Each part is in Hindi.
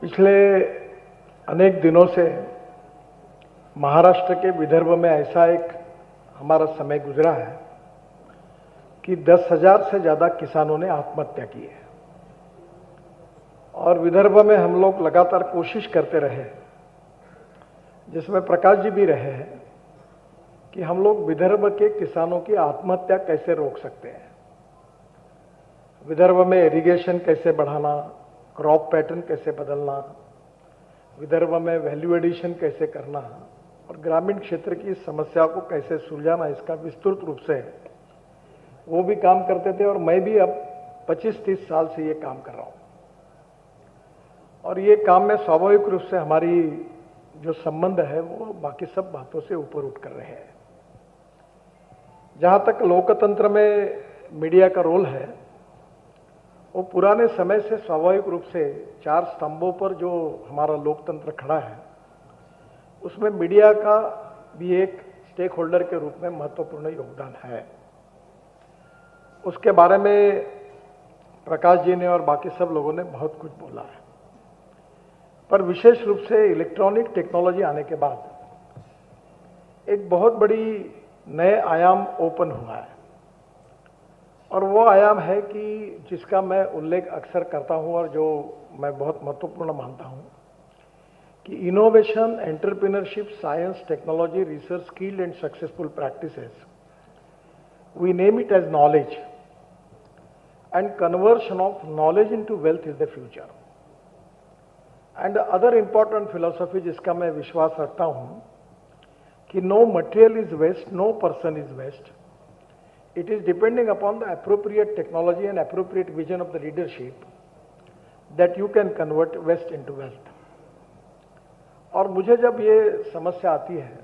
पिछले अनेक दिनों से महाराष्ट्र के विदर्भ में ऐसा एक हमारा समय गुजरा है कि 10,000 से ज़्यादा किसानों ने आत्महत्या की है। और विदर्भ में हम लोग लगातार कोशिश करते रहे, जिसमें प्रकाश जी भी रहे हैं, कि हम लोग विदर्भ के किसानों की आत्महत्या कैसे रोक सकते हैं, विदर्भ में इरिगेशन कैसे बढ़ाना, क्रॉप पैटर्न कैसे बदलना, विदर्भ में वैल्यू एडिशन कैसे करना और ग्रामीण क्षेत्र की समस्या को कैसे सुलझाना, इसका विस्तृत रूप से वो भी काम करते थे और मैं भी अब 25-30 साल से ये काम कर रहा हूं। और ये काम में स्वाभाविक रूप से हमारी जो संबंध है वो बाकी सब बातों से ऊपर उठ कर रहे हैं। जहां तक लोकतंत्र में मीडिया का रोल है, वो पुराने समय से स्वाभाविक रूप से 4 स्तंभों पर जो हमारा लोकतंत्र खड़ा है, उसमें मीडिया का भी एक स्टेक होल्डर के रूप में महत्वपूर्ण योगदान है। उसके बारे में प्रकाश जी ने और बाकी सब लोगों ने बहुत कुछ बोला है, पर विशेष रूप से इलेक्ट्रॉनिक टेक्नोलॉजी आने के बाद एक बहुत बड़ी नए आयाम ओपन हुआ है। और वो आयाम है कि जिसका मैं उल्लेख अक्सर करता हूं और जो मैं बहुत महत्वपूर्ण मानता हूं कि innovation, entrepreneurship, science, technology, research, skilled and successful practices, we name it as knowledge, and conversion of knowledge into wealth is the future. And the other important philosophy जिसका मैं विश्वास रखता हूं कि no material is waste, no person is waste. It is depending upon the appropriate technology and appropriate vision of the leadership that you can convert waste into wealth. और मुझे जब ये समस्या आती है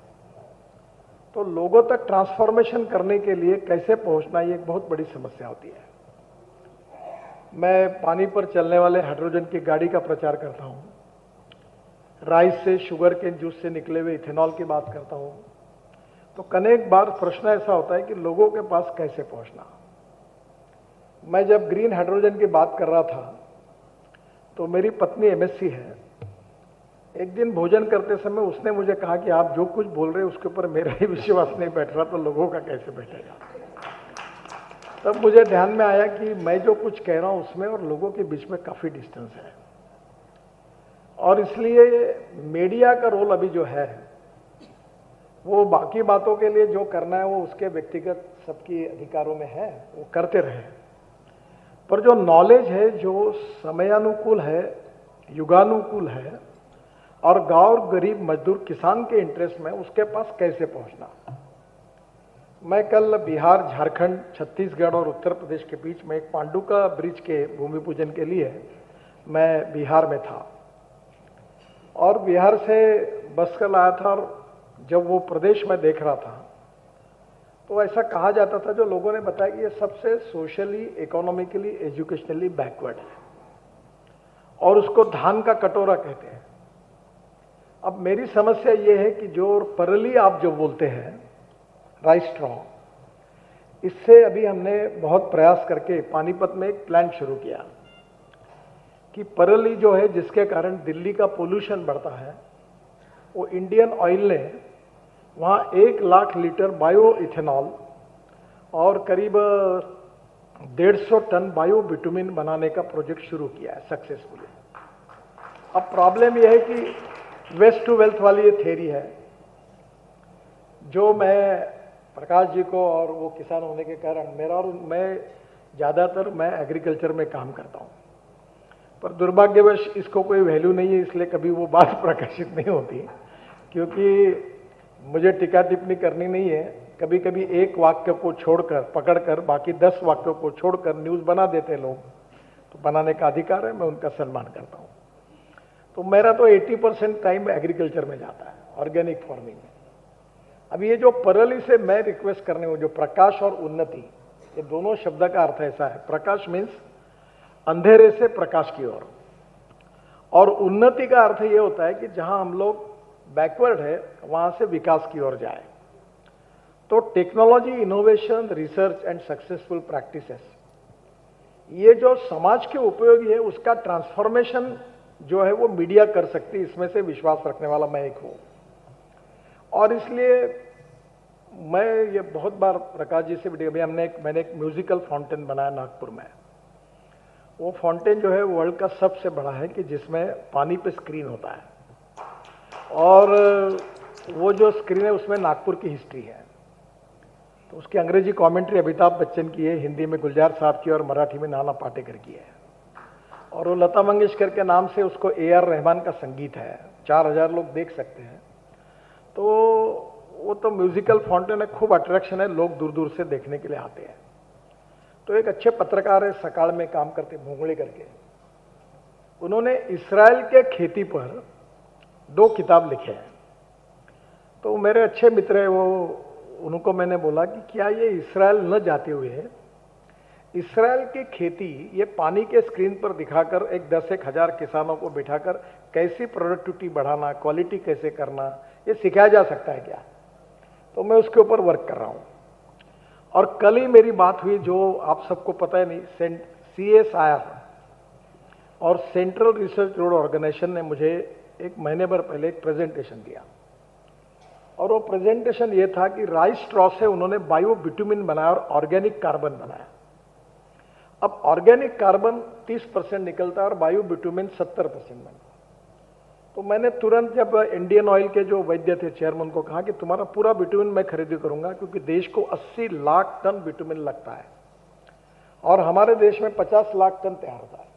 तो लोगों तक ट्रांसफॉर्मेशन करने के लिए कैसे पहुंचना, ये एक बहुत बड़ी समस्या होती है। मैं पानी पर चलने वाले हाइड्रोजन की गाड़ी का प्रचार करता हूं, राइस से, शुगर केन जूस से निकले हुए इथेनॉल की बात करता हूं, तो अनेक बार प्रश्न ऐसा होता है कि लोगों के पास कैसे पहुंचना। मैं जब ग्रीन हाइड्रोजन की बात कर रहा था तो मेरी पत्नी एमएससी है, एक दिन भोजन करते समय उसने मुझे कहा कि आप जो कुछ बोल रहे हैं उसके ऊपर मेरा ही विश्वास नहीं बैठ रहा, तो लोगों का कैसे बैठेगा। तब मुझे ध्यान में आया कि मैं जो कुछ कह रहा हूं उसमें और लोगों के बीच में काफी डिस्टेंस है। और इसलिए मीडिया का रोल अभी जो है वो बाकी बातों के लिए जो करना है वो उसके व्यक्तिगत सबकी अधिकारों में है, वो करते रहे, पर जो नॉलेज है, जो समयानुकूल है, युगानुकूल है और गांव गरीब मजदूर किसान के इंटरेस्ट में, उसके पास कैसे पहुंचना। मैं कल बिहार, झारखंड, छत्तीसगढ़ और उत्तर प्रदेश के बीच में एक पांडुका ब्रिज के भूमि पूजन के लिए मैं बिहार में था और बिहार से बस कर आया था। और जब वो प्रदेश में देख रहा था तो ऐसा कहा जाता था, जो लोगों ने बताया कि ये सबसे सोशली, इकोनॉमिकली, एजुकेशनली बैकवर्ड है और उसको धान का कटोरा कहते हैं। अब मेरी समस्या ये है कि जो परली आप जो बोलते हैं, राइस स्ट्रॉ, इससे अभी हमने बहुत प्रयास करके पानीपत में एक प्लांट शुरू किया कि परली जो है, जिसके कारण दिल्ली का पोल्यूशन बढ़ता है, वो इंडियन ऑयल ने वहाँ 1 लाख लीटर बायो इथेनॉल और करीब 150 टन बायो बिटुमिन बनाने का प्रोजेक्ट शुरू किया है सक्सेसफुली। अब प्रॉब्लम यह है कि वेस्ट टू वेल्थ वाली ये थ्योरी है, जो मैं प्रकाश जी को, और वो किसान होने के कारण मेरा, और मैं ज़्यादातर मैं एग्रीकल्चर में काम करता हूँ, पर दुर्भाग्यवश इसको कोई वैल्यू नहीं है, इसलिए कभी वो बात प्रकाशित नहीं होती, क्योंकि मुझे टीका टिप्पणी करनी नहीं है। कभी कभी एक वाक्य को छोड़कर, पकड़कर बाकी 10 वाक्यों को छोड़कर न्यूज़ बना देते लोग, तो बनाने का अधिकार है, मैं उनका सम्मान करता हूँ। तो मेरा तो 80% टाइम एग्रीकल्चर में जाता है, ऑर्गेनिक फार्मिंग में। अब ये जो परली से मैं रिक्वेस्ट करने हूँ, जो प्रकाश और उन्नति, ये दोनों शब्द का अर्थ ऐसा है, प्रकाश मीन्स अंधेरे से प्रकाश की ओर, और उन्नति का अर्थ ये होता है कि जहां हम लोग बैकवर्ड है वहां से विकास की ओर जाए। तो technology, innovation, research and successful practices, ये जो समाज के उपयोगी है उसका ट्रांसफॉर्मेशन जो है वो मीडिया कर सकती है, इसमें से विश्वास रखने वाला मैं एक हूं। और इसलिए मैं ये बहुत बार प्रकाश जी से भी मैंने एक म्यूजिकल फाउंटेन बनाया नागपुर में। वो फाउंटेन जो है वर्ल्ड का सबसे बड़ा है कि जिसमें पानी पे स्क्रीन होता है और वो जो स्क्रीन है उसमें नागपुर की हिस्ट्री है। तो उसकी अंग्रेजी कमेंट्री अमिताभ बच्चन की है, हिंदी में गुलजार साहब की और मराठी में नाना पाटेकर की है। और वो लता मंगेशकर के नाम से उसको AR रहमान का संगीत है, 4000 लोग देख सकते हैं। तो वो तो म्यूजिकल फाउंटेन है, खूब अट्रैक्शन है, लोग दूर दूर से देखने के लिए आते हैं। तो एक अच्छे पत्रकार है, सकाल में काम करते, भोंगले करके, उन्होंने इस्राएल के खेती पर 2 किताब लिखे हैं। तो मेरे अच्छे मित्र है वो, उनको मैंने बोला कि क्या ये इस्राएल न जाते हुए इस्राएल की खेती ये पानी के स्क्रीन पर दिखाकर एक 10-1 हजार किसानों को बिठाकर कैसी प्रोडक्टिविटी बढ़ाना, क्वालिटी कैसे करना, ये सिखाया जा सकता है क्या? तो मैं उसके ऊपर वर्क कर रहा हूं। और कल ही मेरी बात हुई, जो आप सबको पता है नहीं, CSIR और सेंट्रल रिसर्च रोड ऑर्गेनाइजेशन ने मुझे 1 महीने भर पहले एक प्रेजेंटेशन दिया। और वो प्रेजेंटेशन ये था कि राइस स्ट्रॉ से उन्होंने बायो बिटुमिन बनाया और ऑर्गेनिक कार्बन बनाया। अब ऑर्गेनिक कार्बन 30% निकलता है और बायो बिटुमिन 70% बनता है। तो मैंने तुरंत जब इंडियन ऑयल के जो वैद्य थे चेयरमैन को कहा कि तुम्हारा पूरा बिटुमिन मैं खरीदी करूंगा, क्योंकि देश को 80 लाख टन बिटुमिन लगता है और हमारे देश में 50 लाख टन तैयार होता है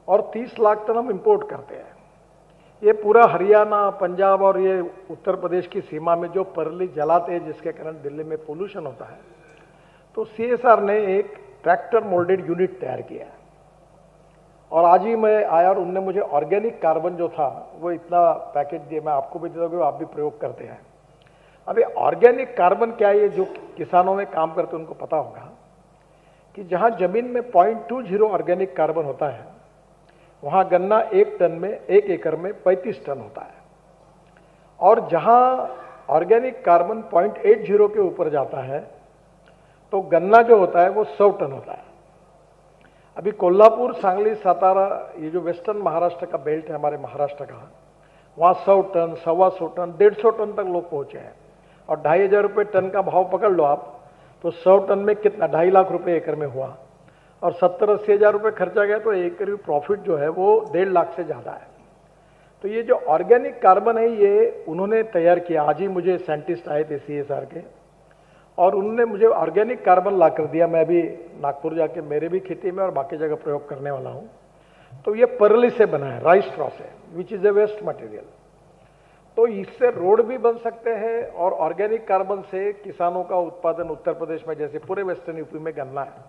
और 30 लाख टन हम इंपोर्ट करते हैं। ये पूरा हरियाणा, पंजाब और ये उत्तर प्रदेश की सीमा में जो परली जलाते हैं, जिसके कारण दिल्ली में पोल्यूशन होता है। तो CSR ने एक ट्रैक्टर मोल्डेड यूनिट तैयार किया है और आज ही मैं आया और उनने मुझे ऑर्गेनिक कार्बन जो था वो इतना पैकेट दिया, मैं आपको भी दे दोगे, आप भी प्रयोग करते हैं। अभी ऑर्गेनिक कार्बन क्या है, ये जो किसानों में काम करते हैं उनको पता होगा कि जहां जमीन में 0.20 ऑर्गेनिक कार्बन होता है, वहां गन्ना 1 एकड़ में 35 टन होता है। और जहां ऑर्गेनिक कार्बन 0.80 के ऊपर जाता है तो गन्ना जो होता है वो 100 टन होता है। अभी कोल्हापुर, सांगली, सातारा, ये जो वेस्टर्न महाराष्ट्र का बेल्ट है हमारे महाराष्ट्र का, वहां 100 टन, 125 टन, 150 टन तक लोग पहुंचे हैं। और 2500 रुपये टन का भाव पकड़ लो आप, तो 100 टन में कितना, 2.5 लाख रुपए एकड़ में हुआ और 70-80 हजार रुपये खर्चा गया, तो एकड़ प्रॉफिट जो है वो 1.5 लाख से ज्यादा है। तो ये जो ऑर्गेनिक कार्बन है ये उन्होंने तैयार किया। आज ही मुझे साइंटिस्ट आए थे CSR के और उन्होंने मुझे ऑर्गेनिक कार्बन ला कर दिया। मैं भी नागपुर जाके मेरे भी खेती में और बाकी जगह प्रयोग करने वाला हूं। तो ये परली से बना है, राइस स्ट्रॉ से, which is a waste material. तो इससे रोड भी बन सकते हैं और ऑर्गेनिक कार्बन से किसानों का उत्पादन, उत्तर प्रदेश में जैसे पूरे वेस्टर्न यूपी में गन्ना है,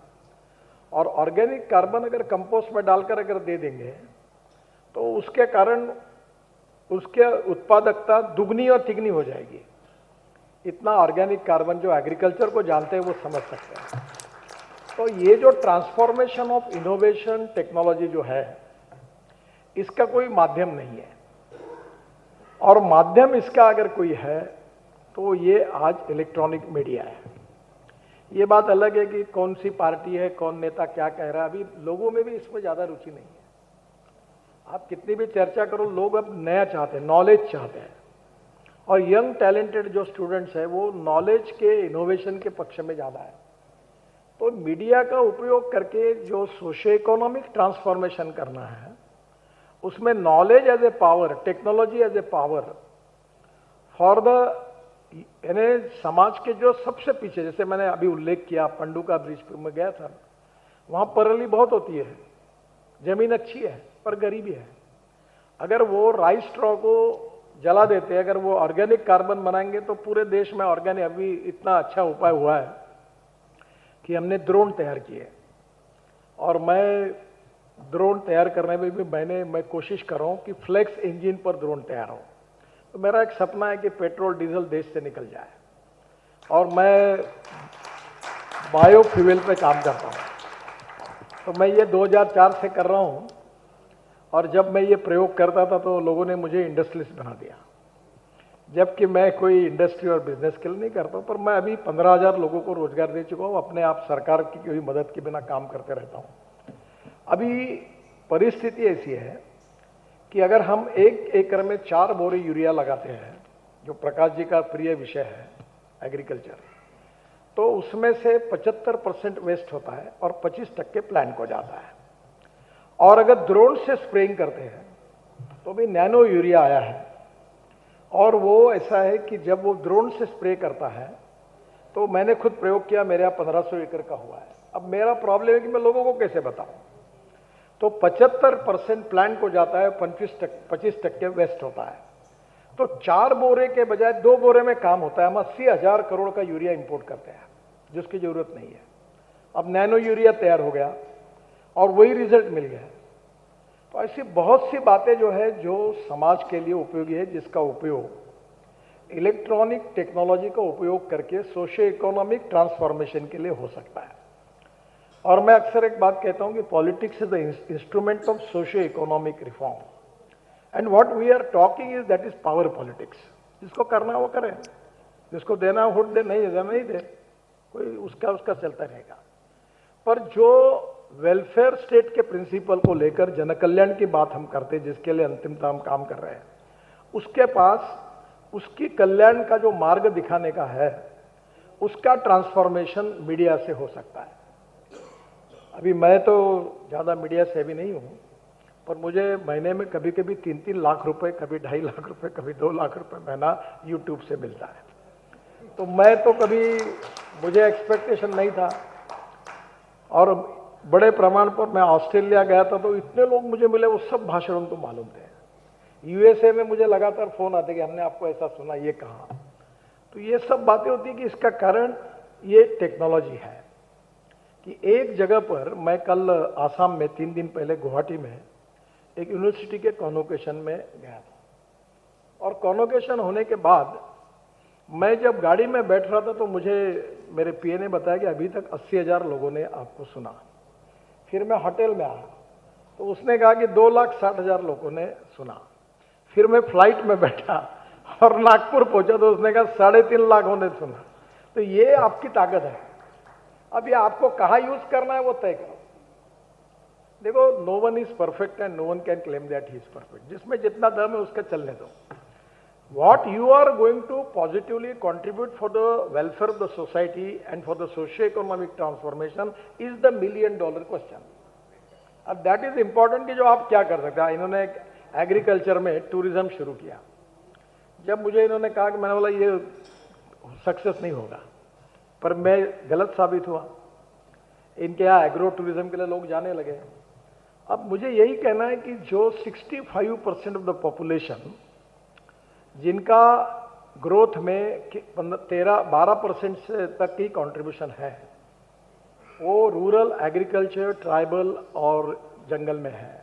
और ऑर्गेनिक कार्बन अगर कंपोस्ट में डालकर अगर दे देंगे तो उसके कारण उसके उत्पादकता दुगनी और तिगनी हो जाएगी। इतना ऑर्गेनिक कार्बन जो एग्रीकल्चर को जानते हैं वो समझ सकते हैं। तो ये जो ट्रांसफॉर्मेशन ऑफ इनोवेशन टेक्नोलॉजी जो है, इसका कोई माध्यम नहीं है, और माध्यम इसका अगर कोई है तो ये आज इलेक्ट्रॉनिक मीडिया है। ये बात अलग है कि कौन सी पार्टी है, कौन नेता क्या कह रहा है, अभी लोगों में भी इसमें ज्यादा रुचि नहीं है। आप कितनी भी चर्चा करो, लोग अब नया चाहते हैं, नॉलेज चाहते हैं। और यंग टैलेंटेड जो स्टूडेंट्स है वो नॉलेज के, इनोवेशन के पक्ष में ज्यादा है। तो मीडिया का उपयोग करके जो सोशो इकोनॉमिक ट्रांसफॉर्मेशन करना है, उसमें knowledge as a power, technology as a power for the, यानी समाज के जो सबसे पीछे, जैसे मैंने अभी उल्लेख किया पंडुका ब्रिज में गया था, वहां परली बहुत होती है, जमीन अच्छी है पर गरीबी है। अगर वो राइस स्ट्रॉ को जला देते, अगर वो ऑर्गेनिक कार्बन बनाएंगे तो पूरे देश में ऑर्गेनिक, अभी इतना अच्छा उपाय हुआ है कि हमने ड्रोन तैयार किए, और मैं ड्रोन तैयार करने में भी मैं कोशिश कर रहा हूं कि फ्लेक्स इंजन पर ड्रोन तैयार हो। तो मेरा एक सपना है कि पेट्रोल डीजल देश से निकल जाए, और मैं बायोफ्यूल पे काम करता हूं। तो मैं ये 2004 से कर रहा हूं, और जब मैं ये प्रयोग करता था तो लोगों ने मुझे इंडस्ट्रियलिस्ट बना दिया, जबकि मैं कोई इंडस्ट्री और बिजनेस के लिए नहीं करता हूं। पर मैं अभी 15,000 लोगों को रोजगार दे चुका हूं, अपने आप सरकार की कोई मदद के बिना काम करते रहता हूं। अभी परिस्थिति ऐसी है कि अगर हम 1 एकड़ में 4 बोरे यूरिया लगाते हैं, जो प्रकाश जी का प्रिय विषय है एग्रीकल्चर, तो उसमें से 75% वेस्ट होता है और 25% प्लांट को जाता है। और अगर ड्रोन से स्प्रेइंग करते हैं तो भी नैनो यूरिया आया है, और वो ऐसा है कि जब वो ड्रोन से स्प्रे करता है, तो मैंने खुद प्रयोग किया, मेरे यहाँ 1500 एकड़ का हुआ है। अब मेरा प्रॉब्लम है कि मैं लोगों को कैसे बताऊं। तो 75% प्लांट को जाता है, 25% वेस्ट होता है। तो 4 बोरे के बजाय 2 बोरे में काम होता है। हम 80,000 करोड़ का यूरिया इंपोर्ट करते हैं जिसकी जरूरत नहीं है। अब नैनो यूरिया तैयार हो गया और वही रिजल्ट मिल गया। तो ऐसी बहुत सी बातें जो है जो समाज के लिए उपयोगी है, जिसका उपयोग इलेक्ट्रॉनिक टेक्नोलॉजी का उपयोग करके सोशियो इकोनॉमिक ट्रांसफॉर्मेशन के लिए हो सकता है। और मैं अक्सर एक बात कहता हूं कि politics is the instrument of socio economic reform and what we are talking is that is power politics. जिसको करना वो करे, जिसको देना वोट दे, नहीं देना नहीं दे, कोई उसका चलता रहेगा। पर जो वेलफेयर स्टेट के प्रिंसिपल को लेकर जन कल्याण की बात हम करते हैं, जिसके लिए अंतिमता हम काम कर रहे हैं, उसके पास उसकी कल्याण का जो मार्ग दिखाने का है, उसका ट्रांसफॉर्मेशन मीडिया से हो सकता है। अभी मैं तो ज़्यादा मीडिया से भी नहीं हूँ, पर मुझे महीने में कभी कभी 3-3 लाख रुपए, कभी 2.5 लाख रुपए, कभी 2 लाख रुपए महीना यूट्यूब से मिलता है। तो मैं तो कभी, मुझे एक्सपेक्टेशन नहीं था। और बड़े प्रमाण पर मैं ऑस्ट्रेलिया गया था तो इतने लोग मुझे मिले, वो सब भाषण तो मालूम थे। यूएसए में मुझे लगातार फोन आते कि हमने आपको ऐसा सुना, ये कहा। तो ये सब बातें होती है कि इसका कारण ये टेक्नोलॉजी है। कि एक जगह पर, मैं कल आसाम में 3 दिन पहले गुवाहाटी में एक यूनिवर्सिटी के कॉन्वोकेशन में गया था, और कॉन्वोकेशन होने के बाद मैं जब गाड़ी में बैठ रहा था तो मुझे मेरे पीए ने बताया कि अभी तक 80,000 लोगों ने आपको सुना। फिर मैं होटल में आया तो उसने कहा कि 2,60,000 लोगों ने सुना। फिर मैं फ्लाइट में बैठा और नागपुर पहुंचा तो उसने कहा 3.5 लाखों ने सुना। तो ये आपकी ताकत है। अब ये आपको कहाँ यूज करना है वो तय करो। देखो, no one is perfect and no one can claim that he is perfect. जिसमें जितना दम है उसका चलने दो। What you are going to positively contribute for the welfare of the society and for the socio-economic transformation is the $1 million question. अब that is important कि जो आप क्या कर सकते हैं। इन्होंने एग्रीकल्चर में टूरिज्म शुरू किया। जब मुझे इन्होंने कहा कि मैंने बोला ये सक्सेस नहीं होगा, पर मैं गलत साबित हुआ। इनके यहाँ एग्रो टूरिज्म के लिए लोग जाने लगे। अब मुझे यही कहना है कि जो 65% ऑफ द पॉपुलेशन जिनका ग्रोथ में 12% से तक की कंट्रीब्यूशन है, वो रूरल, एग्रीकल्चर, ट्राइबल और जंगल में है।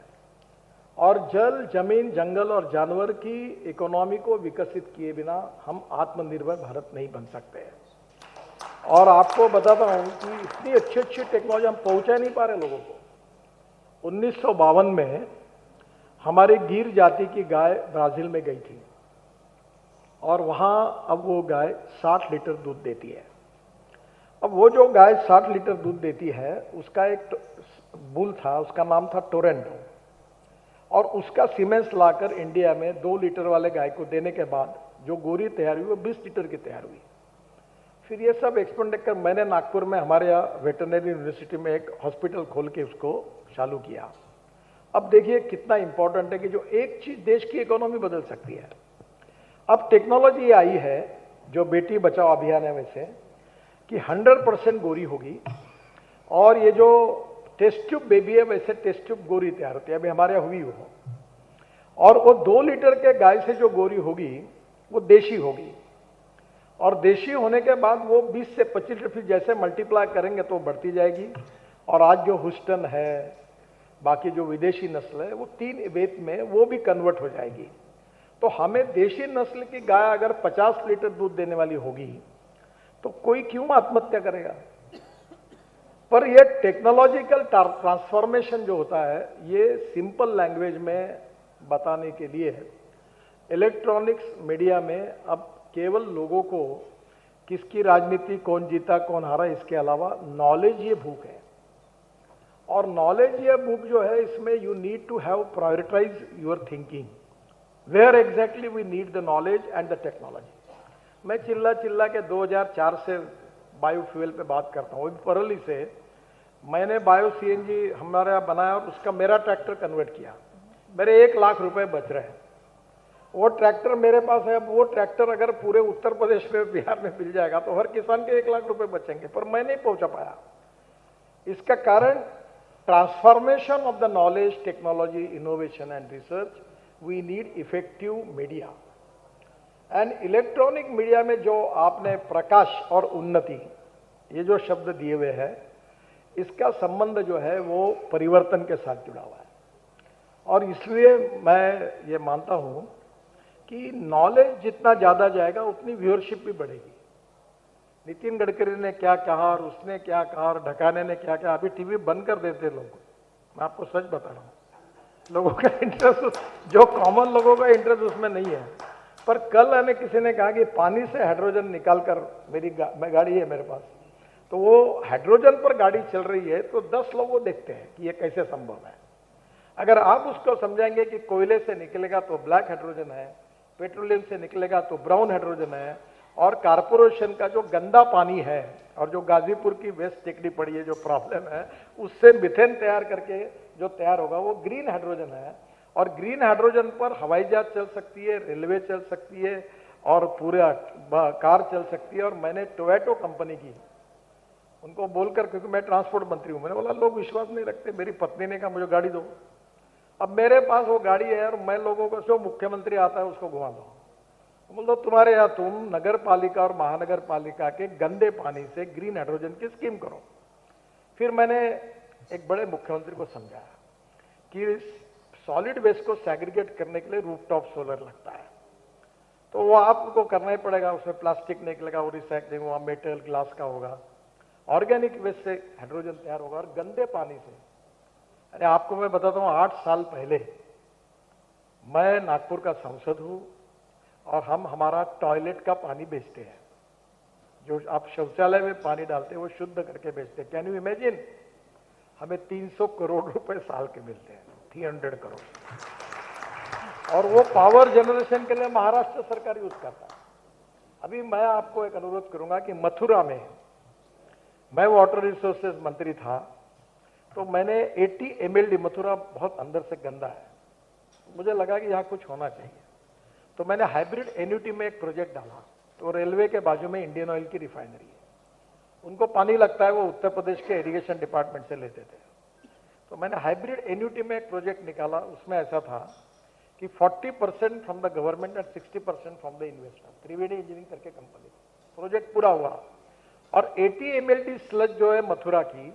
और जल, जमीन, जंगल और जानवर की इकोनॉमी को विकसित किए बिना हम आत्मनिर्भर भारत नहीं बन सकते। और आपको बताता हूं कि इतनी अच्छी अच्छी टेक्नोलॉजी हम पहुंचा नहीं पा रहे लोगों को। 1952 में हमारी गिर जाति की गाय ब्राजील में गई थी, और वहां अब वो गाय 60 लीटर दूध देती है। अब वो जो गाय 60 लीटर दूध देती है, उसका एक बुल था, उसका नाम था टोरेंटो, और उसका सीमेंस लाकर इंडिया में 2 लीटर वाले गाय को देने के बाद जो गोरी तैयार हुई वो 20 लीटर की तैयार हुई। फिर ये सब एक्सपेरिमेंट कर मैंने नागपुर में हमारे यहाँ वेटरनरी यूनिवर्सिटी में एक हॉस्पिटल खोल के उसको चालू किया। अब देखिए कितना इंपॉर्टेंट है कि जो एक चीज देश की इकोनॉमी बदल सकती है। अब टेक्नोलॉजी आई है, जो बेटी बचाओ अभियान है, वैसे कि 100% गोरी होगी, और ये जो टेस्ट ट्यूब बेबी है वैसे टेस्ट ट्यूब गोरी तैयार होती है। अभी हमारे यहाँ हुई हो, और वो 2 लीटर के गाय से जो गोरी होगी वो देशी होगी, और देशी होने के बाद वो 20 से 25 लीटर, फिर जैसे मल्टीप्लाई करेंगे तो बढ़ती जाएगी। और आज जो हुस्टन है, बाकी जो विदेशी नस्ल है, वो 3 वेत में वो भी कन्वर्ट हो जाएगी। तो हमें देशी नस्ल की गाय अगर 50 लीटर दूध देने वाली होगी तो कोई क्यों आत्महत्या करेगा। पर ये टेक्नोलॉजिकल ट्रांसफॉर्मेशन जो होता है, ये सिंपल लैंग्वेज में बताने के लिए इलेक्ट्रॉनिक्स मीडिया में अब केवल लोगों को किसकी राजनीति, कौन जीता कौन हारा, इसके अलावा नॉलेज, ये भूख है। और नॉलेज ये बुक जो है, इसमें you need to have prioritise your thinking, where exactly we need the knowledge and the technology. मैं चिल्ला चिल्ला के 2004 से बायोफ्यूल पे बात करता हूँ। परली से मैंने बायो सीएनजी हमारे यहाँ बनाया और उसका मेरा ट्रैक्टर कन्वर्ट किया। मेरे 1 लाख रुपए बच रहे हैं। वो ट्रैक्टर मेरे पास है। अब वो ट्रैक्टर अगर पूरे उत्तर प्रदेश में, बिहार में मिल जाएगा तो हर किसान के 1 लाख रुपए बचेंगे, पर मैं नहीं पहुंचा पाया। इसका कारण transformation of the knowledge, technology, innovation and research. We need effective media and electronic media में जो आपने प्रकाश और उन्नति, ये जो शब्द दिए हुए हैं, इसका संबंध जो है वो परिवर्तन के साथ जुड़ा हुआ है। और इसलिए मैं ये मानता हूं कि नॉलेज जितना ज्यादा जाएगा उतनी व्यूअरशिप भी बढ़ेगी। नितिन गडकरी ने क्या कहा और उसने क्या कहा और ढकाने ने क्या कहा, अभी टीवी बंद कर देते लोग। मैं आपको सच बता रहा हूं, लोगों का इंटरेस्ट, जो कॉमन लोगों का इंटरेस्ट उसमें नहीं है। पर कल हमें किसी ने कहा कि पानी से हाइड्रोजन निकालकर, मेरी गाड़ी है मेरे पास, तो वो हाइड्रोजन पर गाड़ी चल रही है तो 10 लोग वो देखते हैं कि ये कैसे संभव है। अगर आप उसको समझाएंगे कि कोयले से निकलेगा तो ब्लैक हाइड्रोजन है, पेट्रोलियम से निकलेगा तो ब्राउन हाइड्रोजन है, और कारपोरेशन का जो गंदा पानी है और जो गाजीपुर की वेस्ट टेकनी पड़ी है, जो प्रॉब्लम है, उससे मिथेन तैयार करके जो तैयार होगा वो ग्रीन हाइड्रोजन है। और ग्रीन हाइड्रोजन पर हवाई जहाज चल सकती है, रेलवे चल सकती है और पूरा कार चल सकती है। और मैंने टोयोटो कंपनी की उनको बोलकर, क्योंकि मैं ट्रांसपोर्ट मंत्री हूं, मैंने बोला लोग विश्वास नहीं रखते। मेरी पत्नी ने कहा मुझे गाड़ी दो। अब मेरे पास वो गाड़ी है और मैं लोगों को, जो मुख्यमंत्री आता है उसको घुमा दो। बोल दो तुम्हारे यहाँ तुम नगर पालिका और महानगर पालिका के गंदे पानी से ग्रीन हाइड्रोजन की स्कीम करो। फिर मैंने एक बड़े मुख्यमंत्री को समझाया कि सॉलिड वेस्ट को सेग्रीगेट करने के लिए रूफटॉप सोलर लगता है, तो वो आपको करना ही पड़ेगा। उसमें प्लास्टिक निकलेगा, वो रिसाइकलिंग हुआ, मेटल ग्लास का होगा, ऑर्गेनिक वेस्ट से हाइड्रोजन तैयार होगा। और गंदे पानी से, अरे आपको मैं बताता हूँ, 8 साल पहले मैं नागपुर का सांसद हूँ और हम हमारा टॉयलेट का पानी बेचते हैं। जो आप शौचालय में पानी डालते हैं वो शुद्ध करके बेचते हैं। कैन यू इमेजिन, हमें 300 करोड़ रुपए साल के मिलते हैं, 300 करोड़। और वो पावर जनरेशन के लिए महाराष्ट्र सरकार यूज करता है। अभी मैं आपको एक अनुरोध करूंगा कि मथुरा में, मैं वाटर रिसोर्सेज मंत्री था, तो मैंने 80 MLD, मथुरा बहुत अंदर से गंदा है, मुझे लगा कि यहाँ कुछ होना चाहिए, तो मैंने हाइब्रिड एन्युटी में एक प्रोजेक्ट डाला। तो रेलवे के बाजू में इंडियन ऑयल की रिफाइनरी है, उनको पानी लगता है, वो उत्तर प्रदेश के इरिगेशन डिपार्टमेंट से लेते थे। तो मैंने हाइब्रिड एन्युटी में एक प्रोजेक्ट निकाला। उसमें ऐसा था कि 40% from the government and 60% from the investor, Triveni engineering करके कंपनी। प्रोजेक्ट पूरा हुआ और 80 MLD स्लज जो है मथुरा की,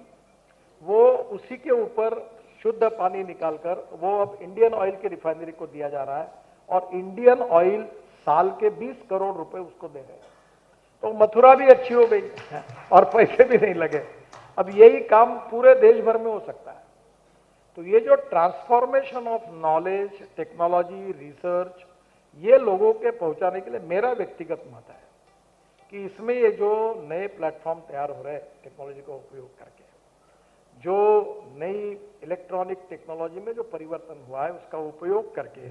वो उसी के ऊपर शुद्ध पानी निकालकर वो अब इंडियन ऑयल की रिफाइनरी को दिया जा रहा है और इंडियन ऑयल साल के 20 करोड़ रुपए उसको दे रहे हैं। तो मथुरा भी अच्छी हो गई और पैसे भी नहीं लगे। अब यही काम पूरे देश भर में हो सकता है। तो ये जो transformation of knowledge, technology, research, ये लोगों के पहुंचाने के लिए मेरा व्यक्तिगत मत है कि इसमें ये जो नए प्लेटफॉर्म तैयार हो रहे हैं टेक्नोलॉजी का उपयोग करके, जो नई इलेक्ट्रॉनिक टेक्नोलॉजी में जो परिवर्तन हुआ है उसका उपयोग करके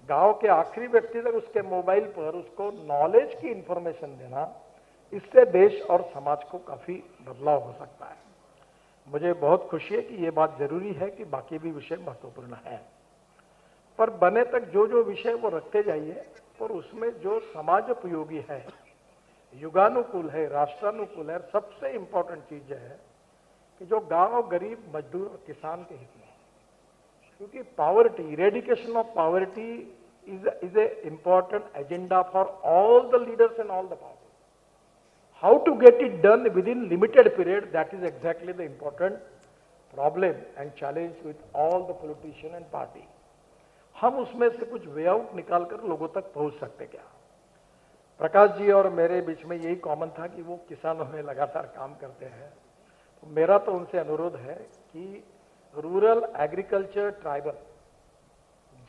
गांव के आखिरी व्यक्ति तक उसके मोबाइल पर उसको नॉलेज की इंफॉर्मेशन देना, इससे देश और समाज को काफी बदलाव हो सकता है। मुझे बहुत खुशी है कि ये बात जरूरी है कि बाकी भी विषय महत्वपूर्ण है, पर बने तक जो जो विषय वो रखते जाइए, और उसमें जो समाज उपयोगी है, युगानुकूल है, राष्ट्रानुकूल है। सबसे इंपॉर्टेंट चीज है कि जो गांव, गरीब, मजदूर और किसान के हित में, क्योंकि poverty, eradication of poverty is a important agenda for all the leaders and all the parties. How to get it done within limited period, that is exactly the important problem and challenge with all the politician and party. हम उसमें से कुछ वे आउट निकालकर लोगों तक पहुंच सकते क्या? प्रकाश जी और मेरे बीच में यही कॉमन था कि वो किसानों में लगातार काम करते हैं। तो मेरा तो उनसे अनुरोध है कि रूरल एग्रीकल्चर, ट्राइबल,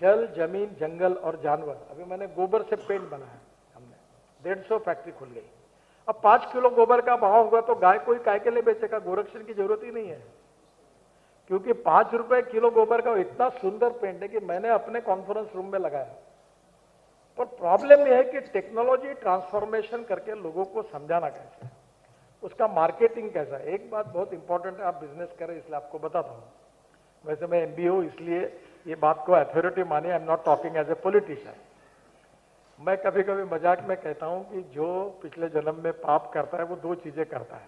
जल, जमीन, जंगल और जानवर, अभी मैंने गोबर से पेंट बनाया, हमने 150 फैक्ट्री खुल गई। अब 5 किलो गोबर का भाव होगा तो गाय कोई काय के लिए बेचेगा? गोरक्षण की जरूरत ही नहीं है। क्योंकि 5 रुपए किलो गोबर का इतना सुंदर पेंट है कि मैंने अपने कॉन्फ्रेंस रूम में लगाया। पर प्रॉब्लम यह है कि टेक्नोलॉजी ट्रांसफॉर्मेशन करके लोगों को समझाना कैसे है, उसका मार्केटिंग कैसा है। एक बात बहुत इंपॉर्टेंट है, आप बिजनेस करें इसलिए आपको बताता हूं। वैसे मैं एमबीए हूं, इसलिए ये बात को अथॉरिटी मानिए, I am not talking as a politician. मैं कभी कभी मजाक में कहता हूं कि जो पिछले जन्म में पाप करता है वो दो चीजें करता है,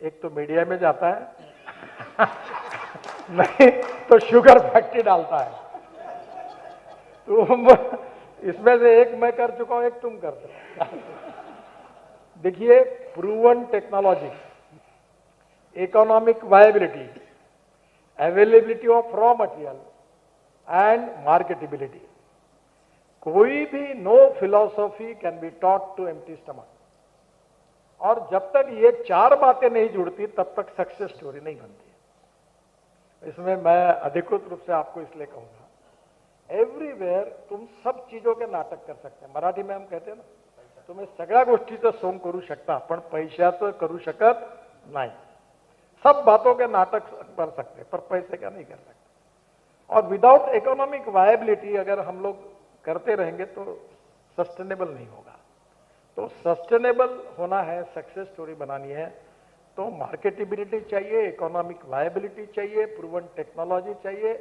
एक तो मीडिया में जाता है नहीं तो शुगर फैक्ट्री डालता है। तो इसमें से एक मैं कर चुका हूं, एक तुम करते हो। देखिए, proven technology, economic viability, availability of raw material and marketability, कोई भी no philosophy can be taught to empty stomach. और जब तक ये चार बातें नहीं जुड़ती तब तक सक्सेस स्टोरी नहीं बनती। इसमें मैं अधिकृत रूप से आपको इसलिए कहूंगा, एवरीवेयर तुम सब चीजों के नाटक कर सकते हैं। मराठी में हम कहते हैं ना, तुम्हें सगळ्या गोष्टीचं सोंग करू शकता पण पैशाचं करू शकत नाही। सब बातों के नाटक कर सकते पर पैसे का नहीं कर सकते। और विदाउट इकोनॉमिक वायबिलिटी अगर हम लोग करते रहेंगे तो सस्टेनेबल नहीं होगा। तो सस्टेनेबल होना है, सक्सेस स्टोरी बनानी है, तो मार्केटेबिलिटी चाहिए, इकोनॉमिक वायबिलिटी चाहिए, प्रूवन टेक्नोलॉजी चाहिए।